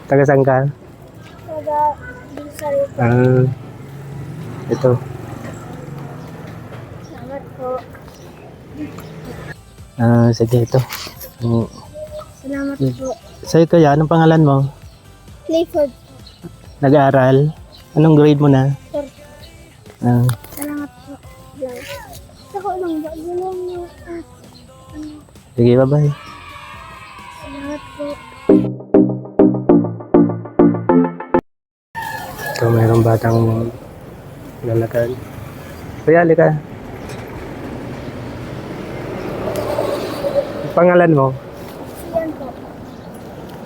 Taga saan ka? Taga Bisay po. Ito. Salamat po. Sige ito. Salamat po. Sa'yo kaya, anong pangalan mo? Clifford. Nag-aaral? Anong grade mo na? Sir. Salamat po. Ako lang ba? Gulong mo. Sige, bye-bye. Salamat po. Ito, mayroong batang lalakad. Kuya, halika. Pangalan mo? Yan po.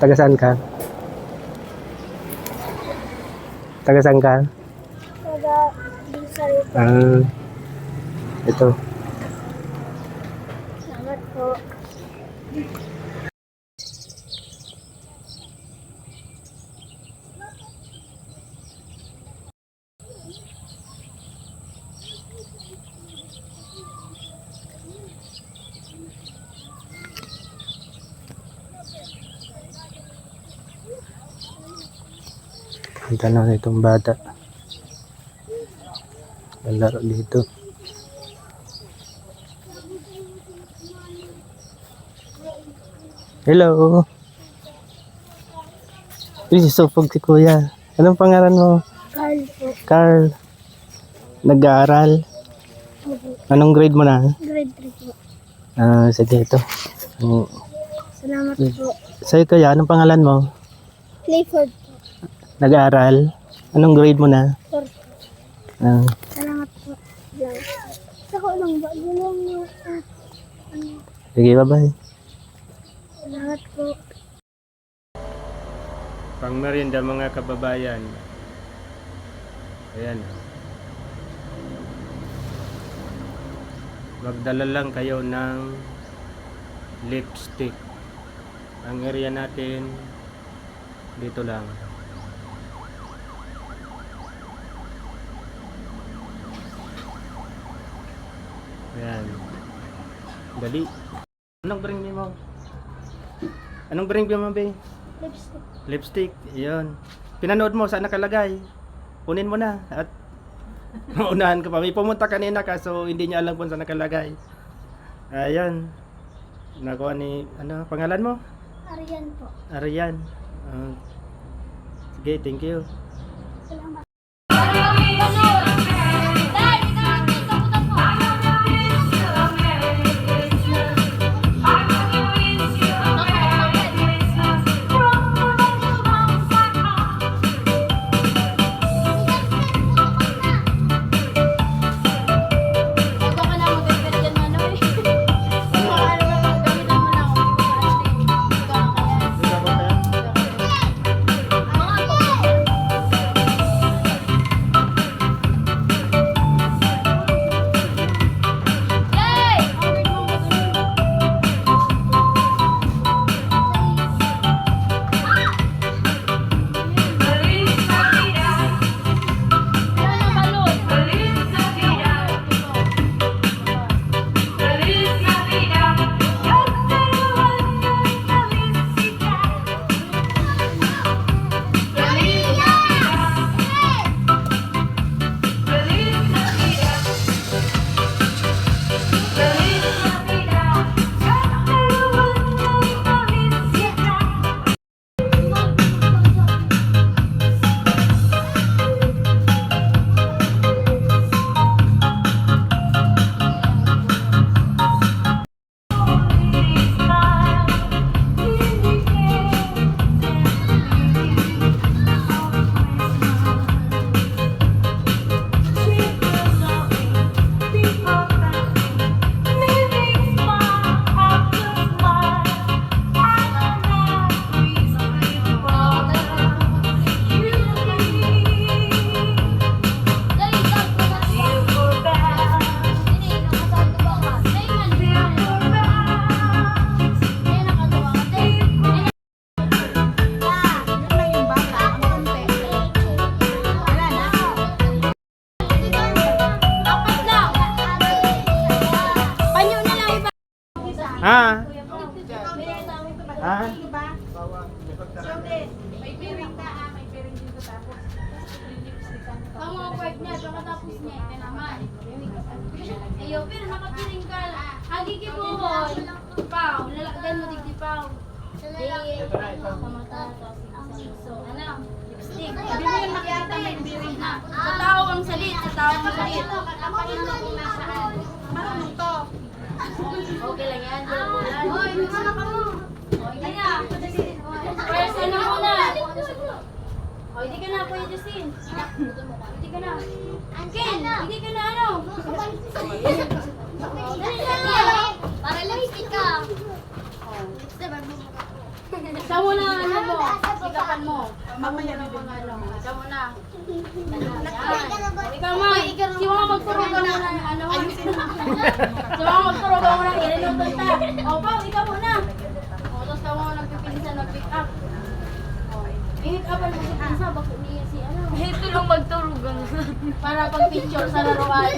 Taga saan ka? Taga saan ka? Taga Bisay po. Ito. Salamat po. Ang tanong itong bata. Lalaro dito. Hello. Sisupog si kuya. Anong pangalan mo? Carl po. Carl. Nag-aaral? Opo. Anong grade mo na? Grade 3 po. Sige ito. Salamat po. Sa'yo kaya, anong pangalan mo? Clifford po. Nag-aaral? Anong grade mo na? Sir. Salamat po. Ako lang ba? Gulong mo. Sige, bye-bye. Salamat po. Pang merienda mga kababayan. Ayan. Magdala lang kayo ng lipstick. Ang area natin dito lang. Ayan. Dali. Anong bring mo? Anong bring mo, be? Lipstick. Lipstick, yun. Pinanood mo, saan nakalagay? Kunin mo na at maunahan ka pa. May pumunta kanina kaso hindi niya alam kung saan nakalagay. Ayan. Nakuha ni, ano, pangalan mo? Arian po. Arian. Sige, thank you. Salamat. Ha? Ha? Ang mga part niya, pagkatapos niya, ito naman. Ayaw, pero nakapiling ka. Hagigi mo, hoy. Pao, lalakdan mo digdi pao. So, ano? Lipstick. Sabi mo yung nakita may biring na. Sa tao ang salit, sa tao ang salit. Marunong to. Okay lang yan. Hoy, mga ka mo. Hoy, kaya. First, ano muna? O, hindi ka na, Kuya Justin. Hindi ka na. Ken, hindi ka na ano? Dali lang. Para lipstick ka. Ikaw muna ang ano mo. Sikapan mo. Mamaya na mga ano. Ikaw muna. Ikaw ma. Si mga magturugan mo ng ano. Si mga magturugan mo ng ilinutot na. O, Pao, ikaw muna. O, tapos ka mo nagpipilisan mag-pick up. I-hit-upan mo si Pinsa, bako niya si ano. Ito lang magturugan. Para pag-picture sa laruan.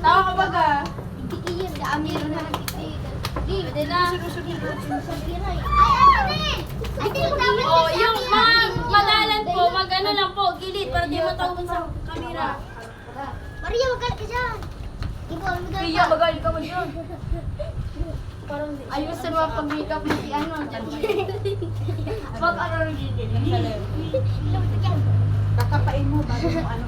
Tawa ka ba ka? Pwede na. Oh, yung magalan po, mag-ano lang po, gilid para di matawag sa camera. Maria, magalit ka dyan. Iya, magaling ka mo dyan. Ayos sa mga pag-makeup mo si ano. Mag-ano rin dito. Kakapain mo bago mo ano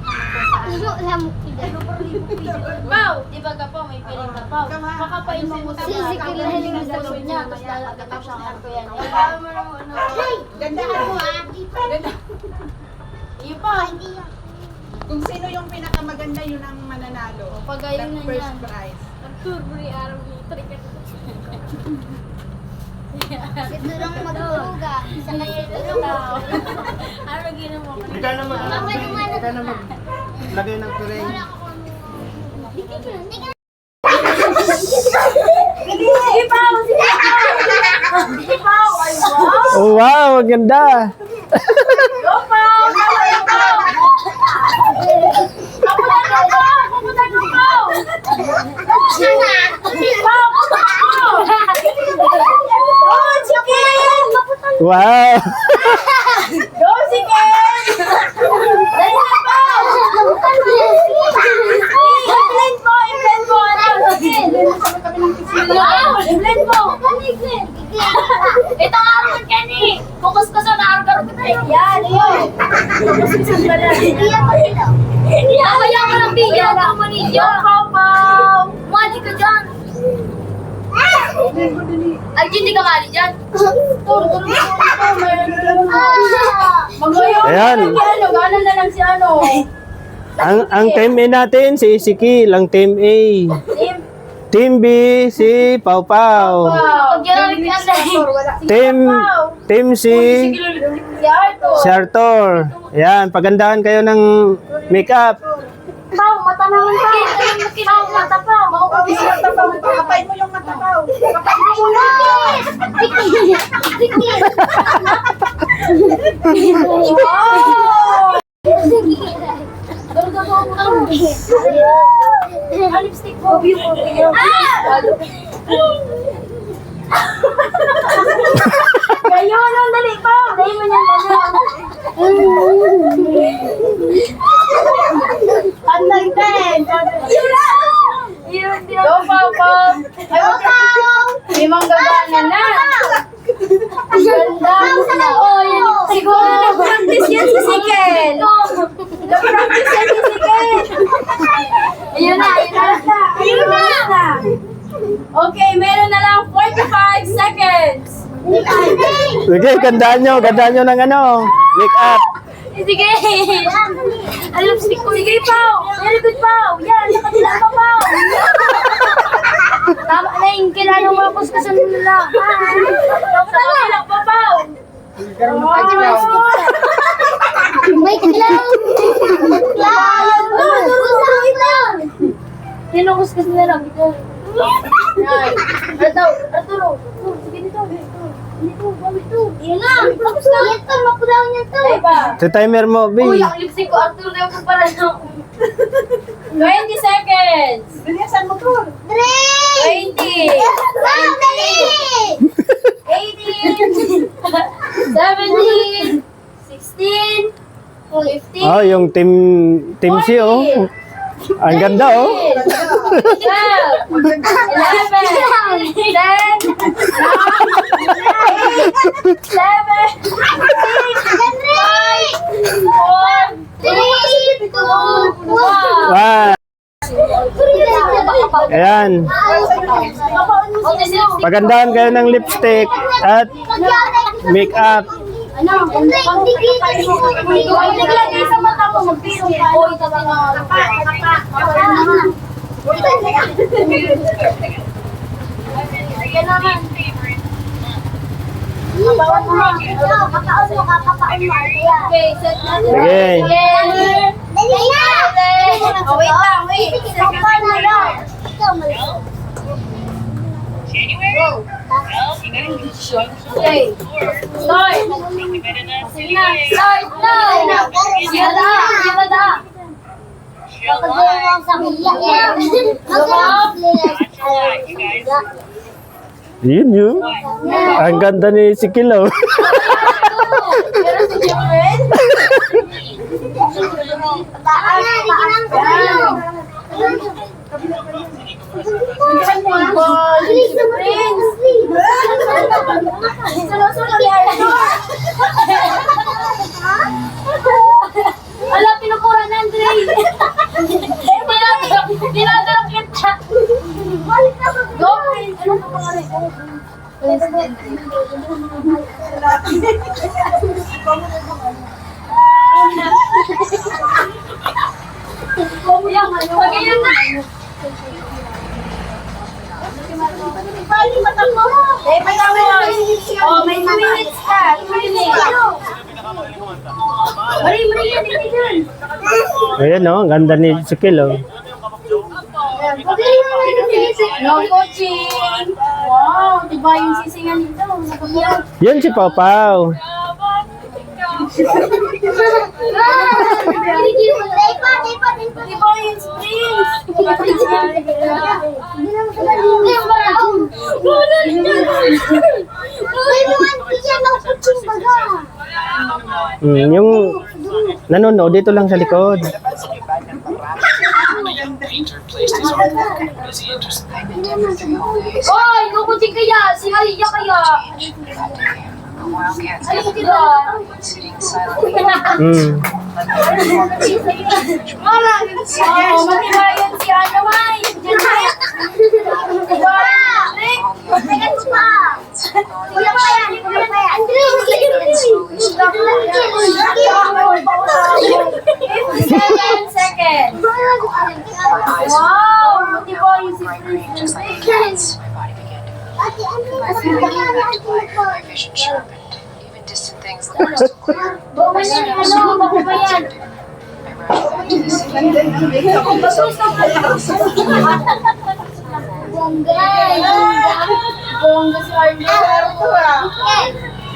Pao, di ba ka po, may piling ka Pao. Makapain mo mo sa Sisikil mga sa loob niya, tapos lalagyan mo siyang arko yan. Gandahan mo ah. Ganda. Iyo pa. Kung sino yung pinakamaganda yun ang mananalo. Pagayon na First yan. prize. Turburi araw ni Trikat. Ito lang magturugan. Isa kayo Ano ginawa mo? Ikaw na mag... Ikaw na mag... Lagay ng tray. Sige Pao! Sige Pao! Sige Pao! Ay wow! Oh, wow, maganda. Go Pao! Go Pao! Kaputan ka Pao! Kaputan ka Pao! Pao! Oh, chicken! Wow. Go, chicken! Dali na Pao! I-blend mo! I-blend mo! Ano? Chicken! Wow! I-blend mo! Ito nga rin Kenny! Focus ka sa naargar ko tayo. Yan, yun. Focus ka na. Kaya ka ng bigyan ng manilyo. Pao! Mali ka dyan. Ay, hindi ka mali dyan. Ayan. Ganon na lang si ano. Ang team A natin, si Isikil. Ang team A. Team B, si Pau Pau. Team C, si Arthur. Ayan, pagandahan kayo ng makeup. Pao, mata naman pa. Pao, mata pa. Kakapain mo yung matabaw. Kakapain mo muna. Lipstick mo. Ngayon, ang dali pa. Dali mo niyan Anday ten. Go, Pao, Pao. Limang gagana na. Ang ganda. Oh, yan. Siguro nag-practice yan si Sikel. Nag-practice yan si Sikel. Ayun na, ayun na. Okay, meron na lang 45 seconds. Sige, gandaan nyo ng ano, makeup. Sige. Ang lipstick ko. Sige, Pao. Very good, Pau. Yan, nakatila ka, Pau. Tama na yung kailangan mo ako sa nila. Tama lang pa, Pau. Wait lang. Tinukos kasi na lang. Yan. Arturo. Sige dito. Dito, bawi ito. Yan na. Tapos na. Yan to, mapulaw niya to. Ay ba? Sa timer mo, B. Uy, ang lipstick ko, Arturo na yung kumpara 20 seconds. Bilisan mo to. 3! 20. Dali! 18. 17, 16, 15, Oh, yung team C, oh. Ang ganda, oh. 12, 11, 10, 9, 7, 6, 5, 4, 3, 2, 1. Wow. Ayan. Pagandahan kayo ng lipstick at makeup. Ano? Naglagay sa mata mo, magpilong ka. Oy, tabi na. Sige naman. Okay, set na. Sige. Dali na! Oh, wait lang, wait. Okay. Start. Sige na. Start now. Yada. Yada. Yun yun. Ang ganda ni si Kilo. Pero si Jeffrey. Alam, pinukura na, Andre. Dinadala kita. Go, ano pa pangalan ko? Pag-iyan na. Eh, patawag. Oh, may 2 minutes ka. 2 minutes. Mari, yan, hindi dyan. Ayan, oh. Ang ganda ni si Kilo. No coaching. Wow, diba yung sisingan dito? Nakabiyak. Yun si Pau Pau. Diba yung springs? Yung nanonood dito lang sa likod. Oy, no coaching kaya. Si Aliyah kaya. Ano ko kita? Oh, matibayan si ano, May. Diba? Rick? Kulang pa yan. Andre, 57 seconds. Wow, matibayan si Prince. Ate, Andre, kasi vision sharpened. Even distant things look crystal clear. Bawa niya, ano, bako ba yan? Bongga si Arnold.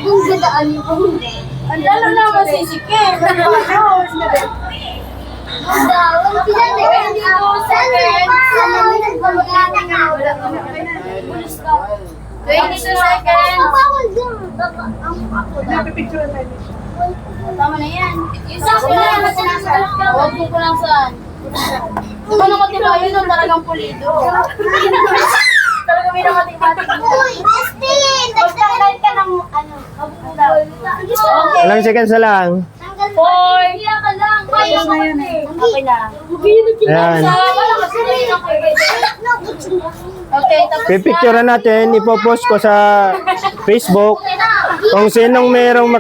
Bungga daan ko. Ang lalo naman si Sikim. Bungga, sila na yan. 22 seconds. 22 seconds. Bawal dyan. Ang Tama na yan. Yung sa akin na sinasagot ka. Huwag mo ko lang saan. Paano ko diba yun ang talagang pulido? Talagang may nakatimatik mo. Uy, Justin! Magtanggal ka ng ano, kabutaw. Okay. Ilang seconds na lang. 4. Kaya ka lang. Kaya ka lang. Okay lang. Ayan. Wala kasi na yun ang okay, tapos Pipicturean natin, ipopost ko sa Facebook kung sinong merong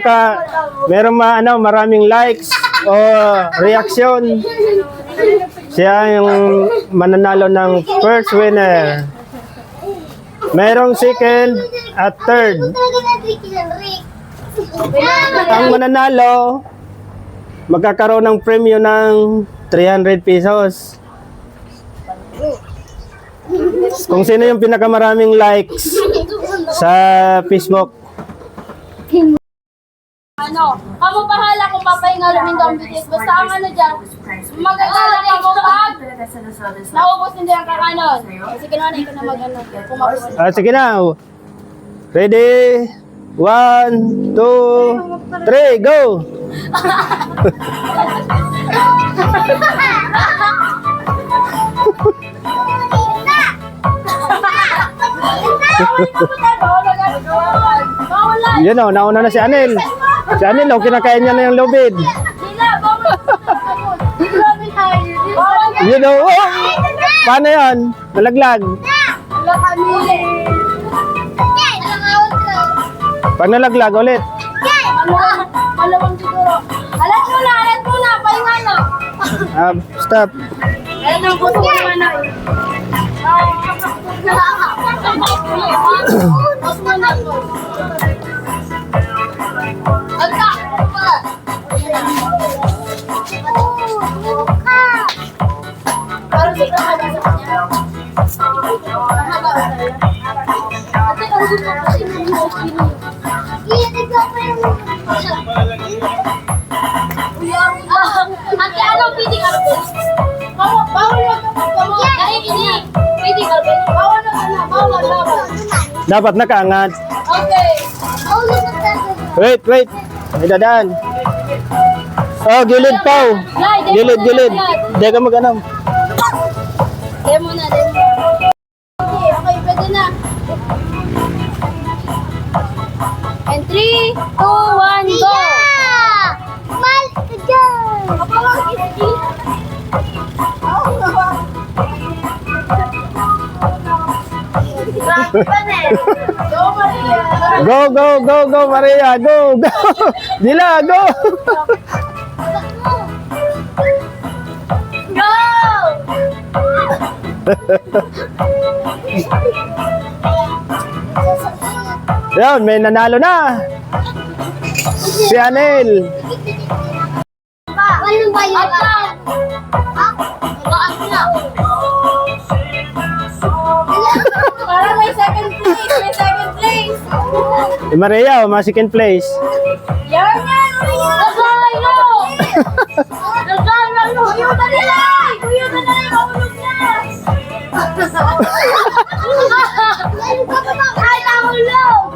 maraming likes o reaction. Siya yung mananalo ng first winner. Merong second at third. Talaga na tricky ng Rick. Ang mananalo, magkakaroon ng premyo ng 300 pesos. Kung sino yung pinakamaraming likes sa Facebook. ano, kamu bahala kung papahinga rin daw ang BTS. Basta ang ano dyan, magagala ka mo pag naubos hindi ang kakanon. Sige na, ikaw na mag-ano. Kumapos. Sige na. Ready? 1, 2, 3, go! Yun o, nauna na si Anel. Si Anel, oh, kinakain niya na yung lubid. Yun o, oh! Paano yun? Nalaglag. Pag nalaglag ulit. Malawang siguro. Alat mo na, pahinga na. Stop. Ayan ang puso ko na. Ate, ano feeding arbel? Bawal mo dahil ini feeding arbel. Bawal. Dapat nakaangat. Okay. Wait. May dadaan. Oh, gilid pa. Gilid. Hindi ka mag-anam. Demo na. Okay, pwede na. And 3, 2, 1, go! Mal ka dyan! Go, Maria. Go. Dila, go. Yan, may nanalo na. Si Anel. Walang bayan ka. Parang may second place. Si Maria, ma second place. Yan! Nagkakayo! Kuyo na nilay! Mahulog na! Ay, nahulog!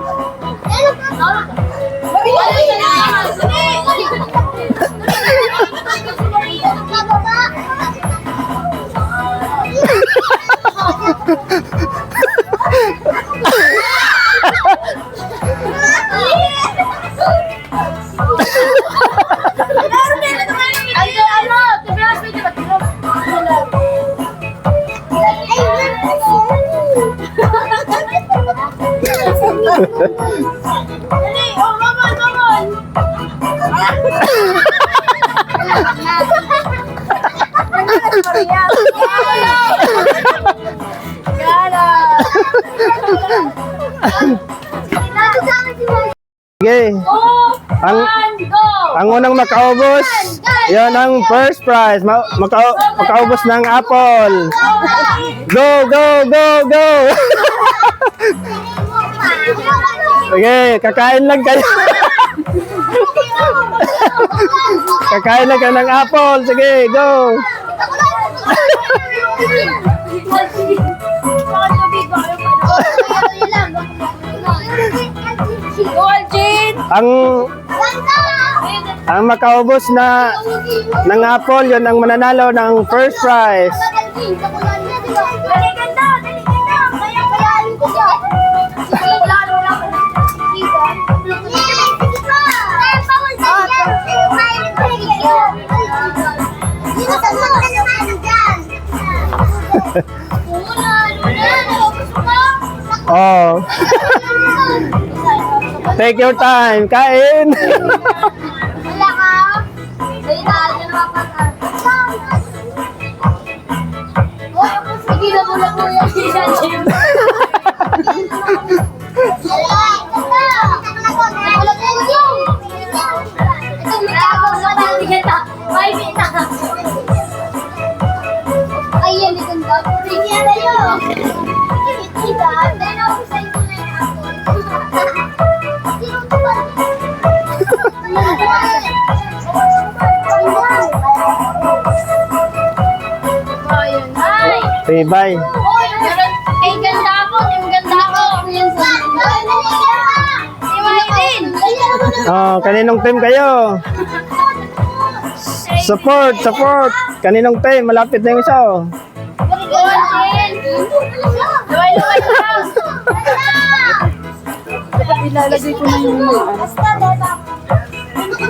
Dali! Oh, come on! Sige. Ang, Go! ang unang makaubos, yan ang first prize. Makaubos ng apple. Go. Sige, kakain lang kayo. Kakain lang kayo ng apple. Sige, go. Ang makaubos na ng apple, yun ang mananalo ng first prize. Oh. Take your time, kain. Wala ka? Dali na mapagkat. Sige na muna po yan si Jim. Okay, bye. Ay, ganda ako. Yung ganda ako. Yung ganda ako. Oh, kaninong team kayo? Support, support. Kaninong team? Malapit na yung isa. Oh. Luway-luway lang. Ilalagay ko na yung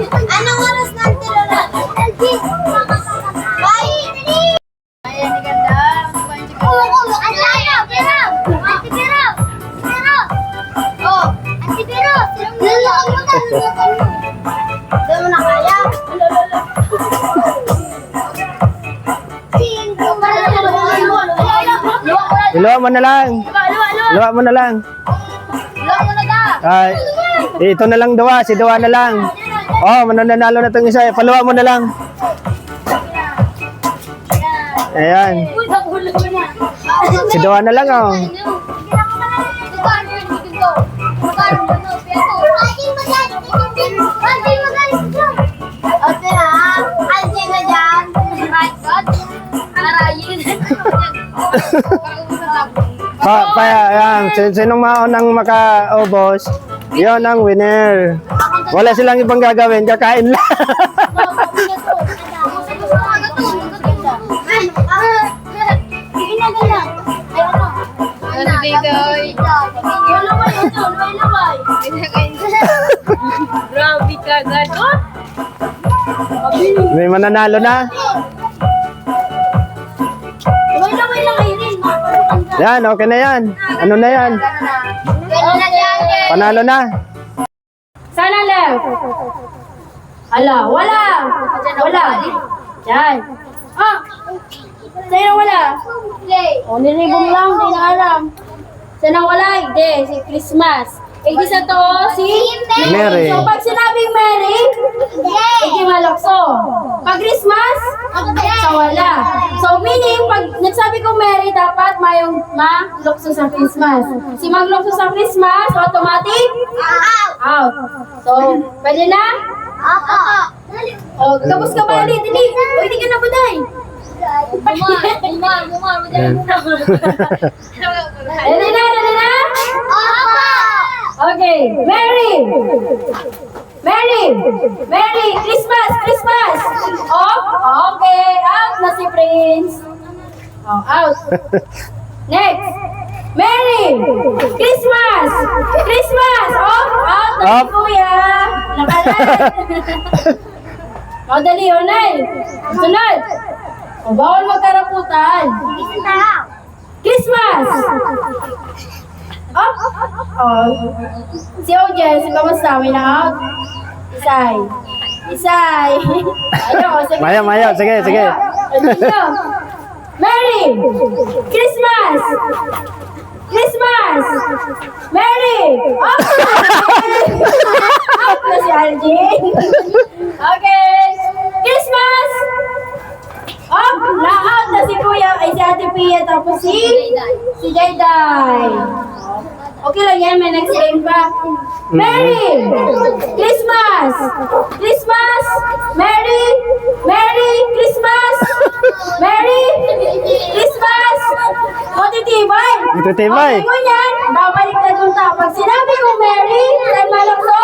Anong oras na ang tilo natin? Bye! Ayan, ni ganda. Ang layo! Pero! Ate Pero! Pero! Oh! Ate Pero! Lulukan mo ka! Lulukan mo! Hindi mo na kaya? Iluwa mo na lang. Iluwa mo na lang. Ay, ito na lang Dua. Si Dua na lang. Oh, mananalo na itong isa. Paluwa mo na lang. Ayan. Si Dua na lang, oh. Ayan. Sinong maunang makaubos, yun ang winner. Wala silang ibang gagawin, kakain lang. Grabe ka, gadot. May mananalo na. Luway-luway lang kayo rin. Yan, okay na yan. Ano na yan? Panalo na. Sana left. Ala, wala. Wala. Yan. Ah! Sa'yo wala. O, nilibong lang, di na alam. Sana wala, hindi. Si Christmas. Eh, di sa to, si Mary. So, pag sinabing Mary, hindi malokso. Pag Christmas, sa wala. So, meaning, pag nagsabi ko Mary, dapat mayong malokso sa Christmas. Si maglokso sa Christmas, automatic, out. So, pwede na? O, tapos ka ba ulit? Dili. O, hindi ka na buday. Ready na? Ready na? Okay, Mary! Mary! Mary! Christmas! Christmas! Off? Okay, out na si Prince. Oh, out. Next! Mary! Christmas! Christmas! Off? Out na si Off. Kuya. Nakalan. O, dali, Onay. Sunod. O, bawal magkaraputan. Christmas! Up! Oh. Si Ojes, kamusta? May na-out? Isay. Isay. Ayaw, sige. Mayo, mayo. Sige, sige. Ayaw. Mary! Christmas! Christmas! Mary! Up! Up na si Arjin. Okay. Christmas! Up! Na-out na si Kuya, ay si Ate Pia, tapos si Jayday. Okay lang yan, may next game pa. Mary! Christmas! Christmas! Mary! Mary! Christmas! Mary! Christmas! Matitibay! Matitibay. Okay mo yan, babalik na dun ta. Pag sinabi ko Mary, then malokso,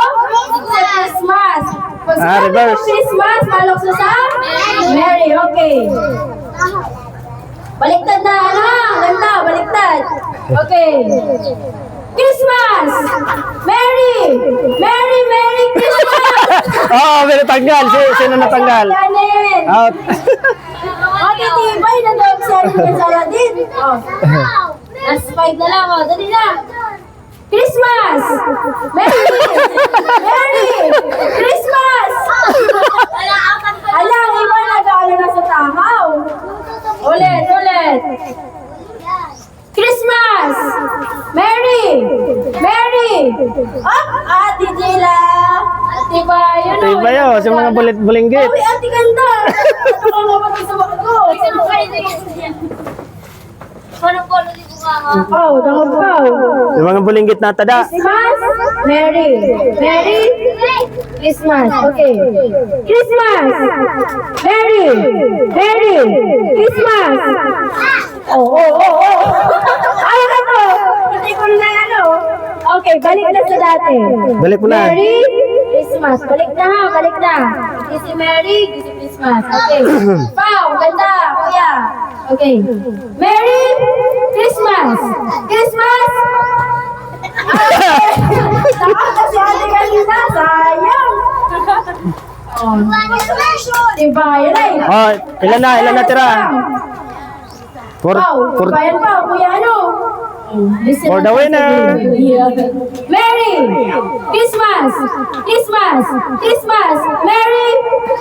sa Christmas. Pag sinabi ko reverse. Christmas, malokso sa Mary. Okay. Baliktad na, ano? Ganda, baliktad. Okay. Christmas! Merry! Merry, Merry Christmas! Oh, may natanggal. Sino natanggal? Janet! Out. Matitibay na daw si Arjun Saladin. Oh. Last 5 na lang, oh. Dali na. Christmas! Merry! Merry! Christmas! Ala, iba nag-ano na sa tamaw. Ulit, ulit. Christmas! Merry! Merry! Up! Ate Jela! Ate ba? Yun o. Ate ba yun? Sa mga bulinggit. Uy, ate ganda! Ito ka nga pati sa bago. Oh, dangabaw. Yung mga bulinggit na tada. Christmas! Merry! Merry! Christmas! Okay. Christmas! Merry! Merry! Christmas! Oh, oh, oh, oh! Ayaw na to! Hindi ko na ano. Okay, balik na sa dati. Balik mo na. Merry Christmas! Christmas. Balik na ha, balik na. This is Merry, this is Christmas. Okay. Pau, ganda, kuya. Okay. Merry Christmas. Christmas. Saka kasi ate kanina, sayang. Oh. Diba, yan ay. Oh, ilan na tira? Pau, bayan pa, kuya ano? Listen For the na- winner. Yeah. Merry Christmas! Christmas! Christmas! Merry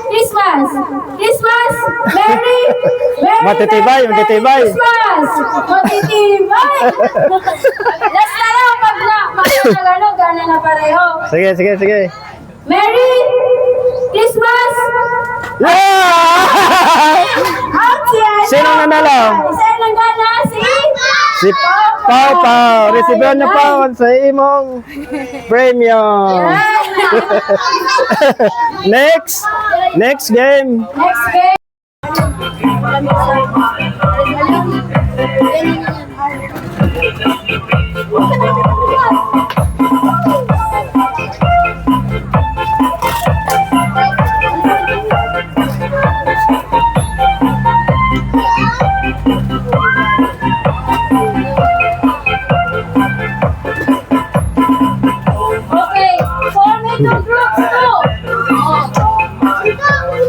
Christmas! Christmas! Merry! Merry! Matitibay, Merry matitibay. Christmas! Matitibay! Last na lang pag na gana na pareho. Sige. Merry Christmas! Yeah! Sino nanalo? Sino gana? Si Pau. Resibihan na Pau sa imong premium. Next game. Next game. Okay, form into groups two.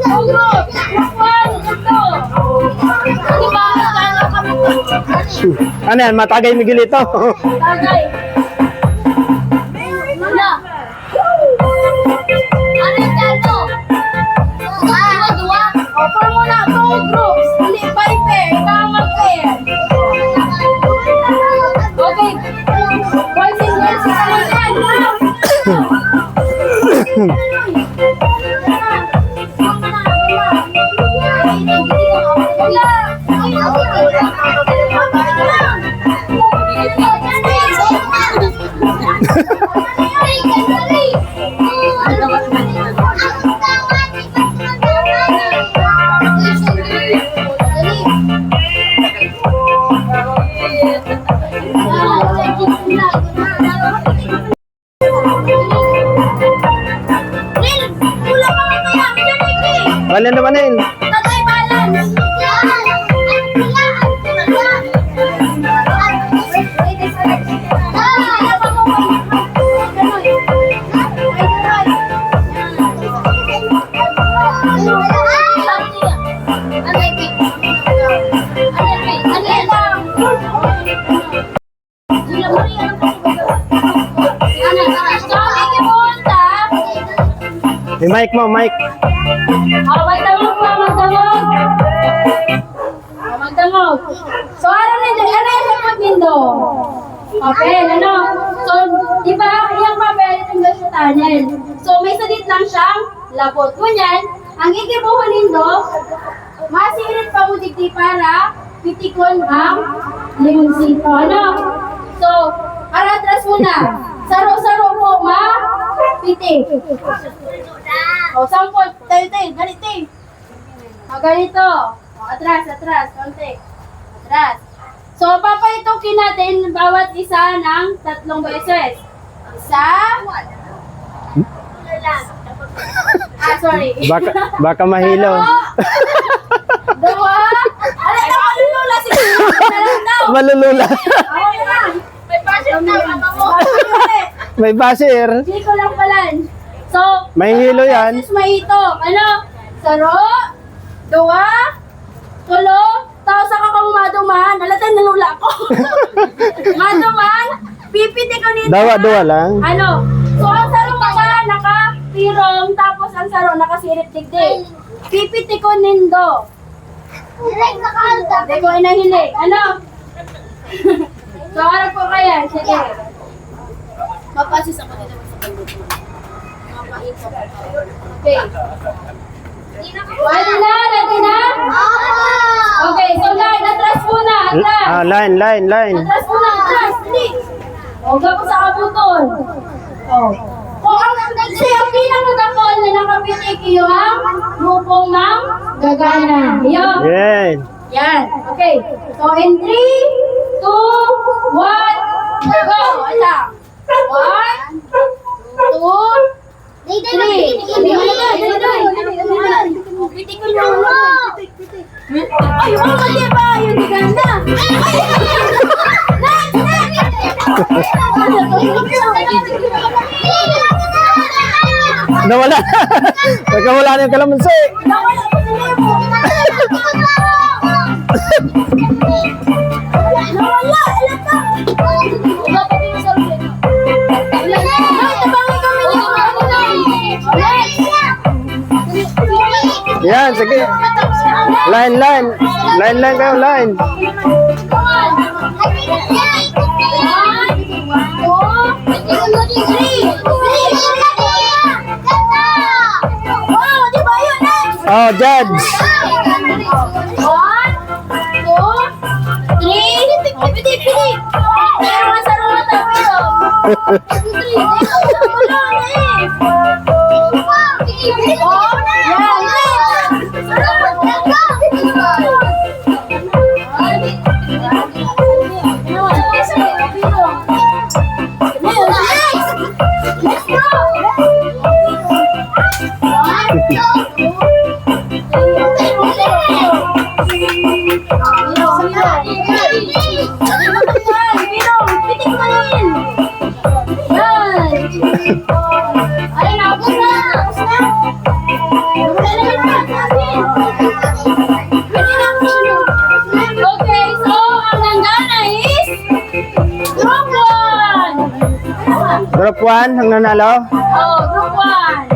Two groups. Group one, group two. Di ba, ano kami to? Ano yan? Matagay Miguel ito. Tagay. Ano? Ano yung dito? Dua? O, form muna two groups. Hindi, by pair. Ikaw mag-pair. Okay. Boys and girls, isa lang yan. Balan na banin. Tatay balance. May mic mo, mic. Oh, magdamog pa, magdamog. Oh, magdamog. So, ano yung sagot nindo? Okay, ano? So, di ba, yung papel, tinggal sa tunnel. So, may sadit lang siyang labot. Kunyan, ang ikibuhan nindo, masirit pa mo digdi para pitikon ang limonsito. Ano? So, para atras muna. Saro-saro po, pitik. O, sampol. Tayo, ganito. O, ganito. O, atras, konti. Atras. So, papalitukin natin bawat isa ng 3 beses. Isa. Sorry. Baka mahilo. Dalawa. Ano na, malulula si Malulula. May passion na, mo. May basir. Hindi ko lang palan. So, May hilo yan. beses may ito. Ano? Saro, dua, tulo, tapos saka kang maduman. Alatan, nalula ko. Maduman, pipiti ko nito. Dawa lang. Ano? So, ang saro mga naka-pirong, tapos ang saro nakasirip digdig. Pipiti ko nindo. Hindi ko inahili. Ano? So, harap ko kaya. Sige. Mapasis ako dito sa pagluto. Okay. Ready na? Okay, so line, atras muna, atras. Line. Atras muna, atras. Hindi. Huwag ako sa kabuton. Oh. Kung ang pinakagapon na nakapitik yung grupong ng gagana. Yun. Yan. Yan. Okay. So, in 3, 2, 1, go. Ala. 1, 2, 3. Pitik ko yung Ay, yung mali ba? Yung di ganda. Nawala. Nagkawala na yung kalamansi. Nawala! Alata! Dapat yung sa ulit. Tabangan kami niyo. Yan, sige. Line kayo, line. Oh, judge. 1, 2, 3. Pitik. Pero masarap na tayo. Okay, so ang nanggana is group 1. Group 1, ang nanalo. Oh, group 1.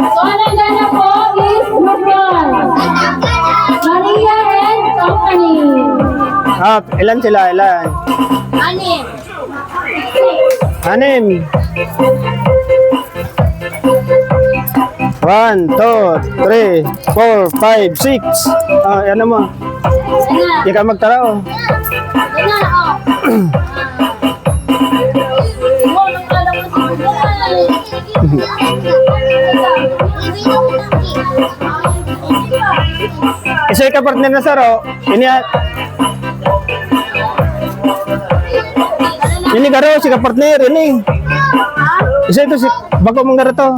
So ang nanggana po is group 1. Maria and Company. Ah, ilan sila? Ilan? Anim. 6. 1, 2, 3, 4, 5, 6. Ah, yan mo. Yan Hindi ka magtaraw. na, oh. Oh, nagkala ko Isa ka partner na saro. Ini garo si ka partner ini. Isa ito si bago mong garo to.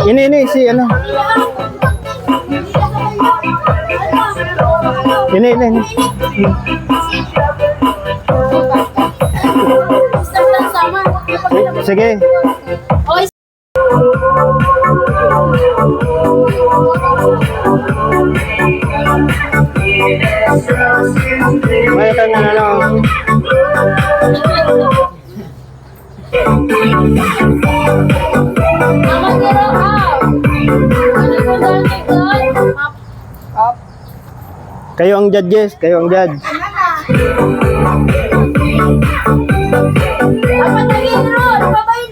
Ini si ano. Ini. Sige. Oy, May ka na ano. mama zero out. Ano ko dami doon? Kayo ang judges, kayo ang judge. Dapat lagi doon. Babayin.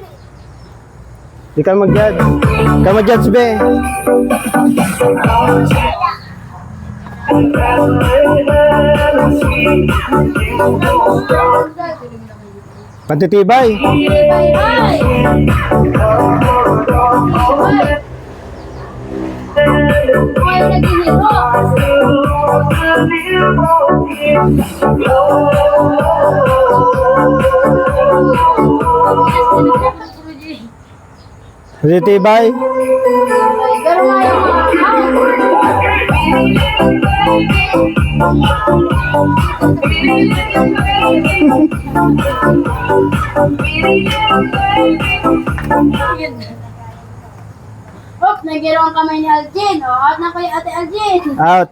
Di ka mag-judge. Ka mag-judge be. Patitibay. Bye-bye. Ay, nagihiro. Patitibay. Pero Hop, nagiro ang kamay ni Aljin. O, out na kayo ate Aljin. Out.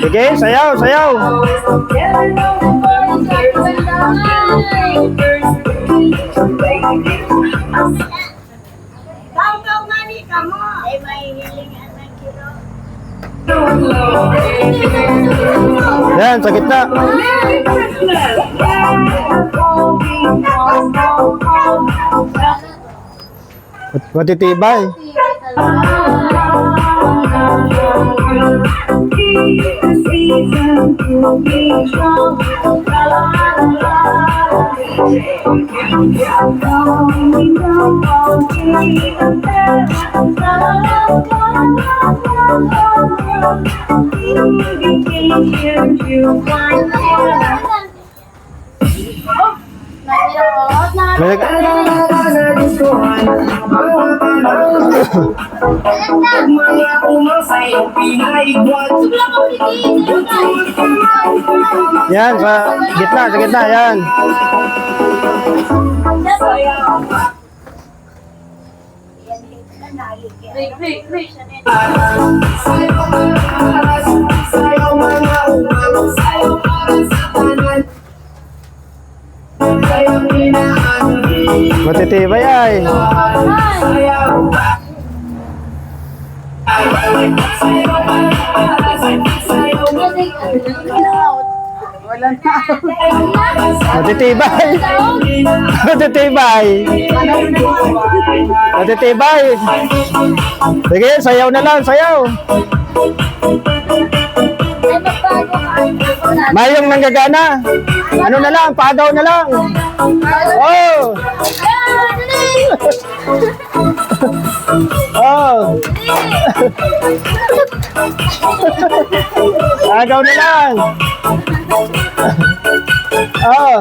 Sige, sayaw. Bangkaw mani ka mo. Ay, may hilingan ng kilo. Yan, sa gitna. Patitibay. May nag- Yan, sa gitna, yan. Matitibay ay. Matitibay. Matitibay. Matitibay. Sige, sayaw na lang, sayaw. Mayong nanggagana. Ano na lang, pagaw na lang. Oh! Oh! Pagaw na lang. Oh!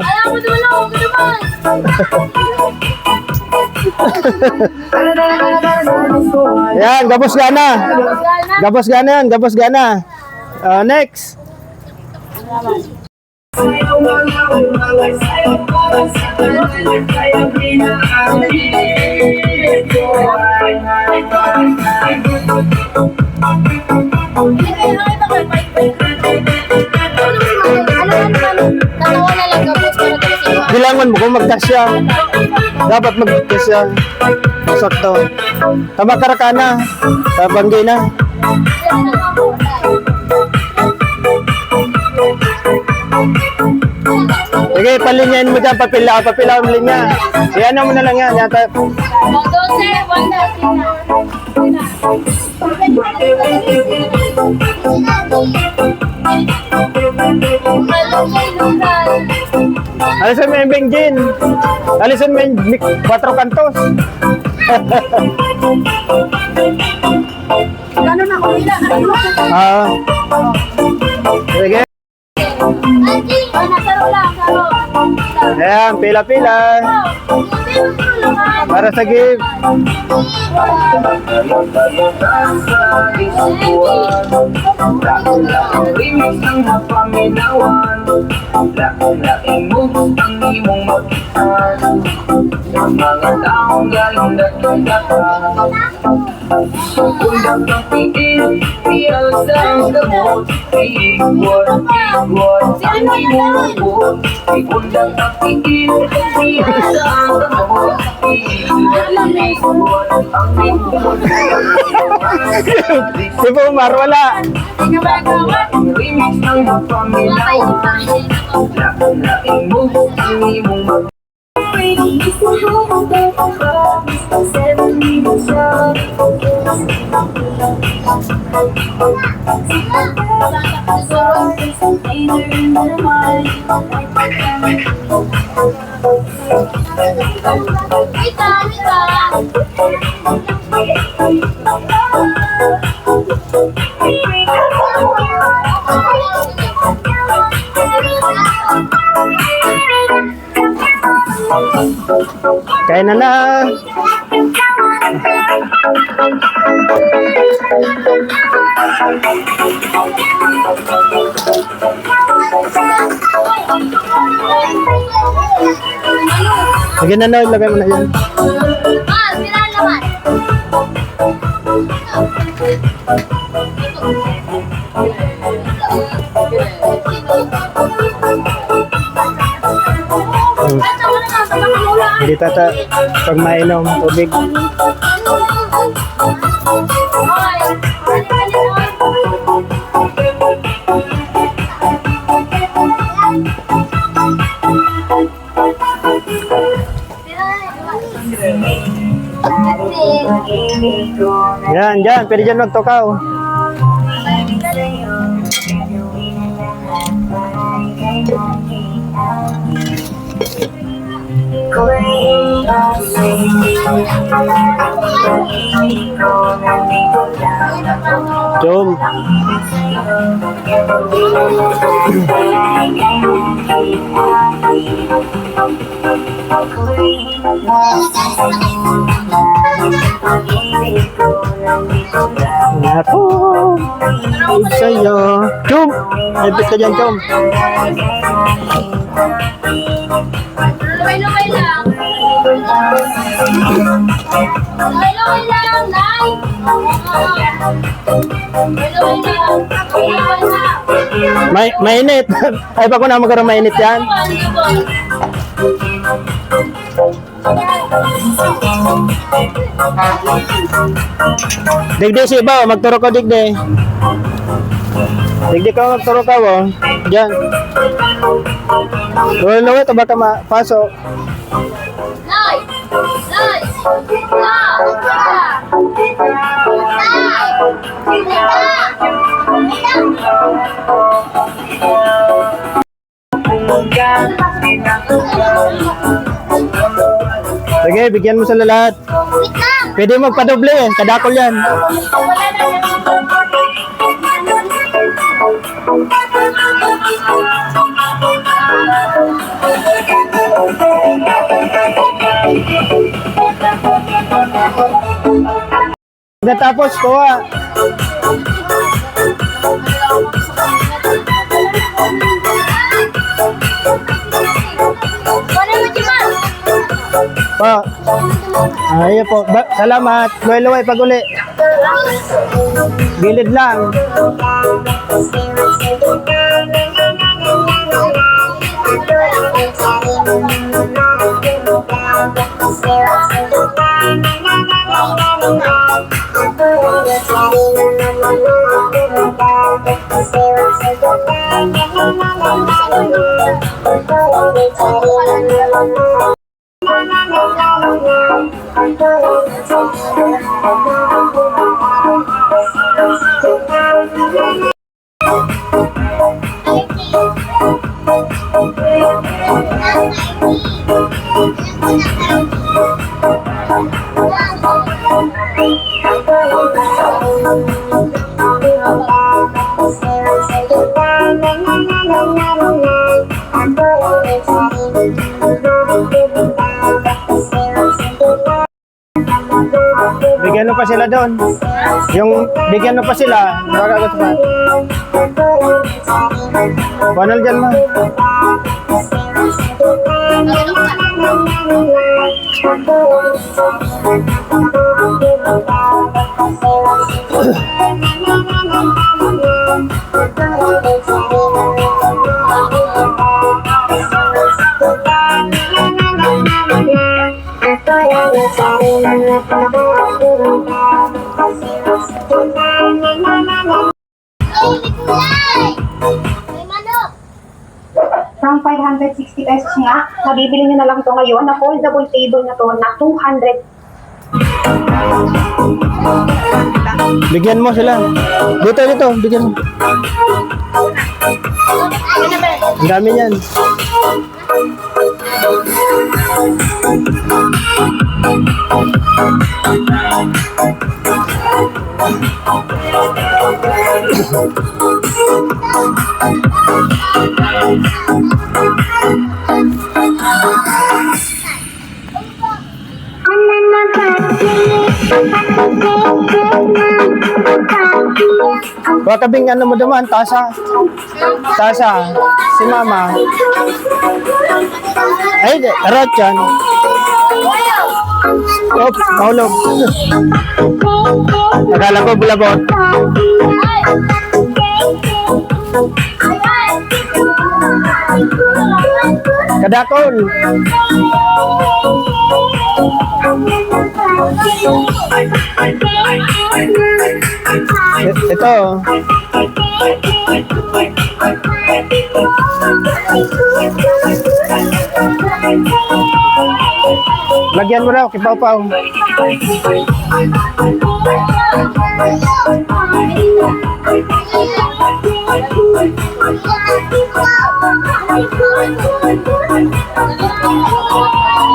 Yan, gabos gana. Gabos gana yan, gabos gana. Next. Dalawa na lang gabos para kasi Bilangan mo kung magkasya. Dapat magkasya. Sakto. Tama karakana. Tabanggay na. Sige, palinyain mo dyan. Papila ang linya. Iyan mo na lang yan. Yata. Alisan mo yung Benjin. Alisan mo yung 4 kantos. Gano'n ako nila. Ah. Sige. Nasaro lang, saro. Ayan, pila-pila. Para sa gift. Remix ng mapaminawan, laking moves ang imong makitaan, sa mga taong galing nagkagatan. Kundang kang piin, piyal sa gamot, iigwat ang imong lubot. Kundang kang piin, piyal sa gamot, iigwat ang imong lubot. Si Pumar, wala. Remix ng mapaminawan, laking moves ang imong makitaan. Kaya na. Sige na, Noy. Lagay mo na yan. sila naman. Hindi tata pag mainom tubig. Yan, dyan. Pwede dyan magtukaw. Chum. Ako. Sa'yo. Chum. Ipit ka dyan, Chum. Lumay-lumay lang. Lumay-lumay lang, Nay. Lumay-lumay lang. Lumay lang. Mainit. Ay, bago na magkaroon mainit yan. Digdi si Ibaw, magturo ko digdi. Digdi ka magturo ka wo. Diyan. Luwi, ito baka mapasok. Nay! Nay! Sige, bigyan mo sa lahat. Wait lang. Pwede magpadoble eh, kadakol yan. Natapos ko ah. Wala mo, Jiman. Po. Ayun po. Salamat. Luway-luway pag uli. Gilid lang. Bigyan mo pa sila doon. Yung bigyan mo pa sila. Baka gusto pa. Banal dyan ma. From 560 pesos nga, mabibili nyo na lang ito ngayon na foldable table na to na 200. Bigyan mo sila. Dito. Bigyan mo. Ang dami yan. Baka kabing ano mo naman, tasa. Si mama. Ay, tarot yan. Oops, mahulog. Akala ko bulabot. Kadakol. Ito. Lagyan mo raw, kipaw-paw.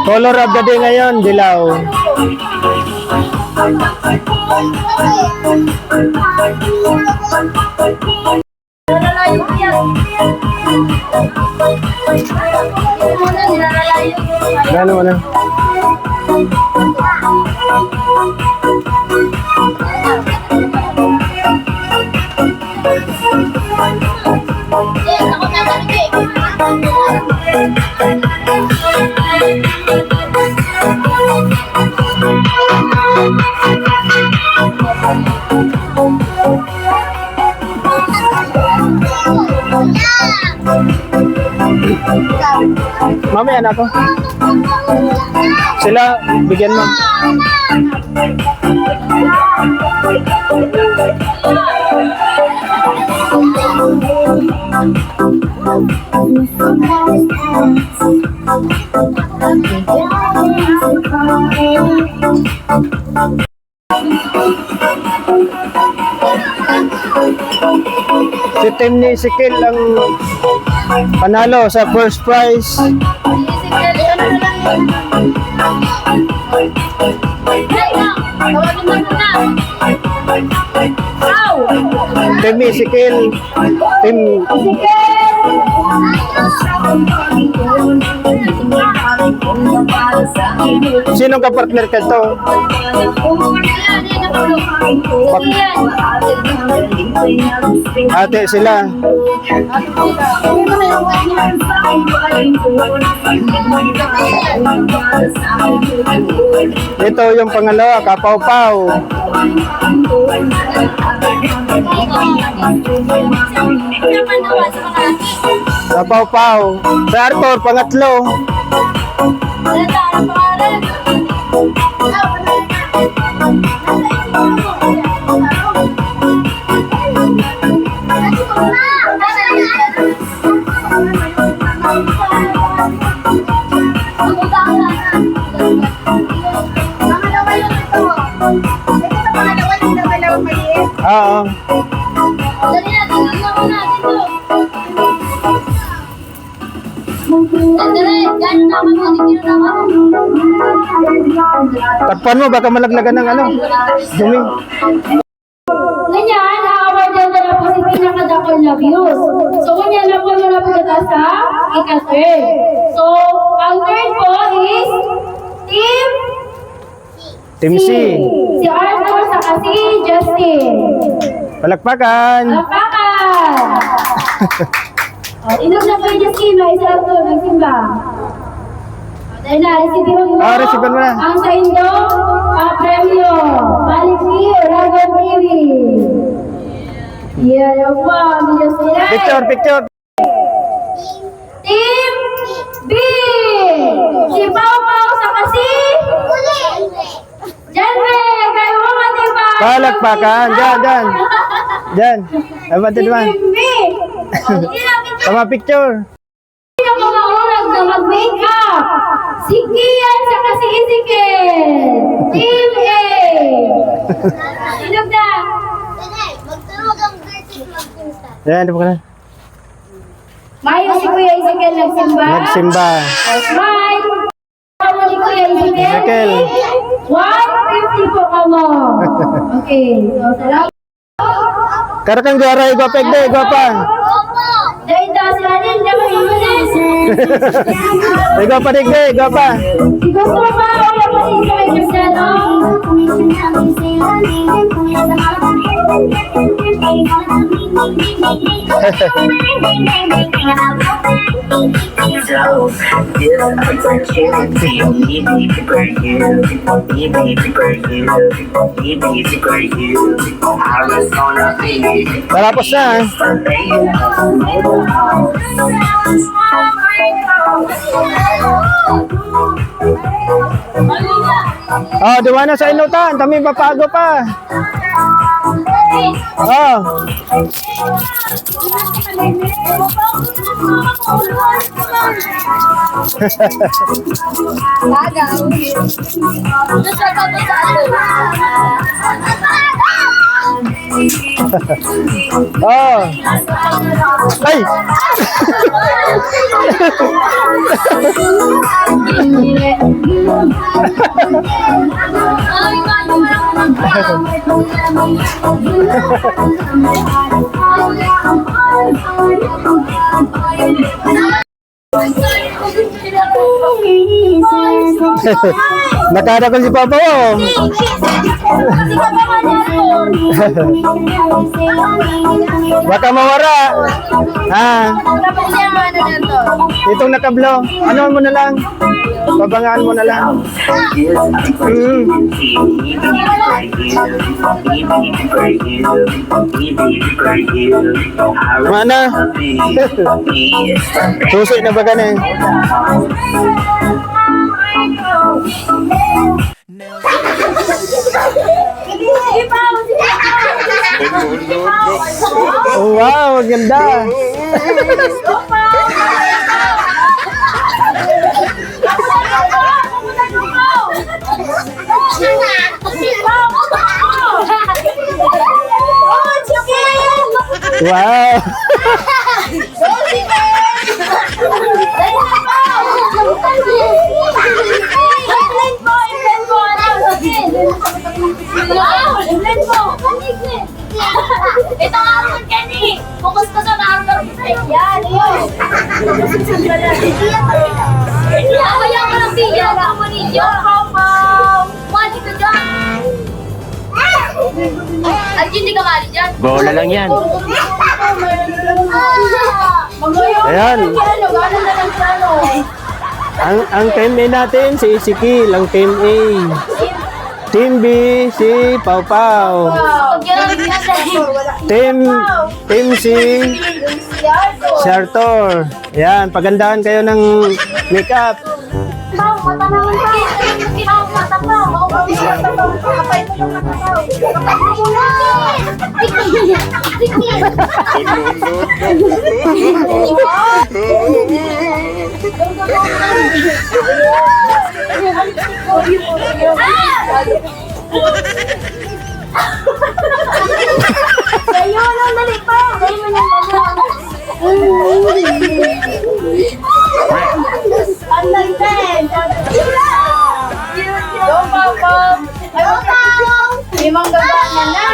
Color of the day ngayon, dilaw. Nalalayo ko yan. Muna, nilalayo ko. Gano mo na? Eh, takot na kami. Mamaya na ako. Sila, bigyan mo. Si team ni Sikil ang panalo sa first prize. Team ni Sikil. Team sinong kapartner ka to? Ate sila. Ito yung pangalawa, Kapaw-Paw. Kapaw-Paw. Sa Arthur, pangatlo. Oo. Takpan mo, baka malaglagan ng ano. Dumi. Ganyan, awarded na lang po si pinakadakol na views. So, ganyan na po yung napagkata sa ika-third. So, ang third po is Team C. Si Arthur saka si Justin. Palakpakan. Palakpakan! Inog na po yung Justin, may si Arthur, nagsimba. Dahil na, resibihan mo. Resibihan mo na. Ang sa Indo, premyo. Balik niyo, Raga Baby. Yeah, yung po, ni Justin. Picture, picture. Team B! Si Pau Pau saka si Janre! Kayo mga diba? Palakpakan. Diyan. Diyan. Abante naman. Team B! Tama picture. Sino mga unang na mag-makeup? Si Kian saka si Ezekiel! Team A! Inog na! Magtulog ang dirty mag-insta. Diyan, di ba ka na? Mayo si Kuya Ezekiel nagsimba. Nagsimba. Smile! Kamo ni Kuya Ezekiel. Ezekiel. 150 po kamo. Okay. So, salamat. Karakang garay, gwapeg de, gwapa. Dahil daw si Anil, dapat imunis. Ay, gwapa de, gwapa. Si gusto ba? Wala pa si Isabel Cristiano. Tapos na, eh. Oh, diwa na sa inutan. Kami papago pa. Oh. Agaw. Oh. Ay! Nakada ko si Papa mo. Baka mawara. Itong nakablo. Ano mo na lang? Babangaan mo na lang. Mana? Susi na ba ganun? Oh, wow, ganda. Wow. Ito nga naman kani. Focus ka sa naroon mo tayo. Yan, yun. Kaya ka lang bigyan ako ninyo. Mali ka dyan. At hindi ka mali dyan. Bola lang yan. Ayan. Ang team A natin, si Ezekiel. Ang team A. Team B, si Pau Pau. Team C, si Arthur. Yan, pagandahan kayo ng makeup. Mata naman ka. Mata pa. Kapay mo yung mata pa. Kapay mo muna. Sa'yo lang, dali pa. Sa'yo mo lang. Anong ten? Go, Papa! Limang gagana na!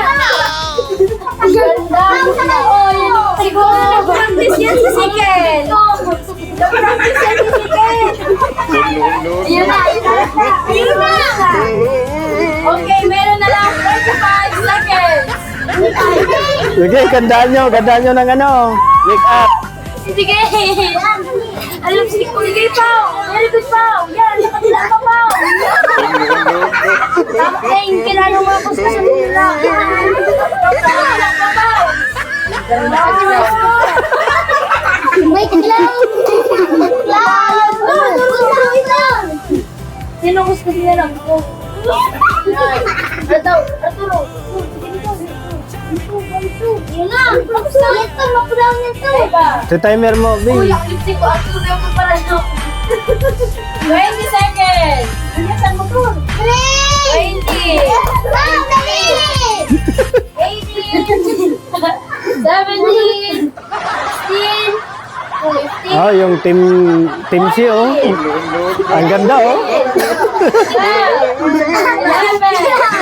Ang ganda! Oh, yun! Siguro nag-practice yan si Sikel! Nag-practice yan si Sikel! Yun na! Yun na! Okay, meron na lang 45 seconds! Sige, gandaan nyo ng ano, makeup. Sige! Alam, sige po, sige, Pao! Very good, Pao! Yan, nakatila ka, Pao! Tama, kilala mo ako sa nila. Nakatila ka, Pao! Wait lang! Wait lang! Sino gusto niya lang ako? Arturo! Yun na! Ito, mapulang nito! Sa timer mo, B. Uy, ang lipstick ko, Arturo yung pala nyo. 20 seconds! Saan mo to? 20! Wow, dali! 18! 17! 16! 15! Oh, yung team C, oh. Ang ganda, oh. 11!